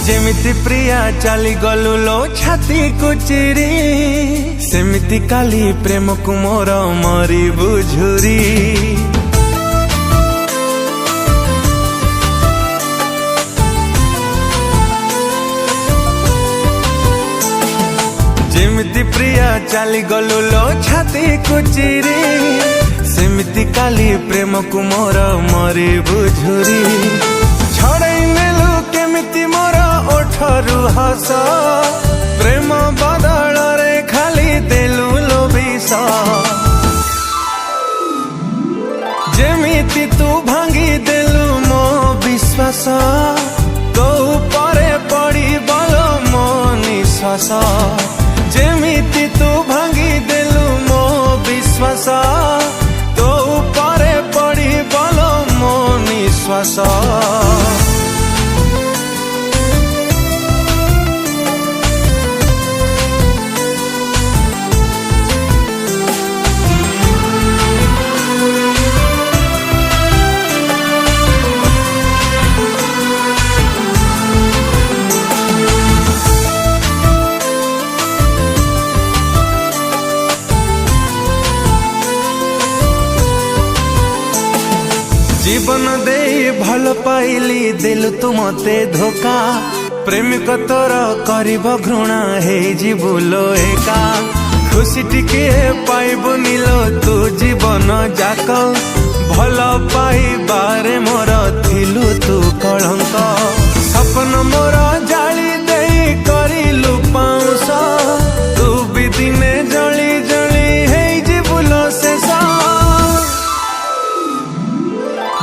जेमिति प्रिया चली गलु लो छाती को चिरी सेमिति काली प्रेम को मोर मरी बुझुरी। जेमिति प्रिया चली गलु लो छाती को चिरी सेमिति काली प्रेम को मोर मरी बुझुरी। छड़ाई नेलु केमिति मोर ओठरू हस प्रेम बदल रे खाली देलु लो विष। जेमिति तू भांगी देलु मो विश्वास तो परे पड़ी बल मो निश्वास। जेमिति तू भांगी देलु मो विश्वास तो परे पड़ी बल मो निश्वास। जीवन दे भल पाइली दिलु तू मते धोखा प्रेमिक तोर करिब घृणा हे जीवलो एका। खुशी टिके पाइबु नीलो तू जीवन जाक भल पाइबारे मोर थिलु तू कलंक। सपन मोर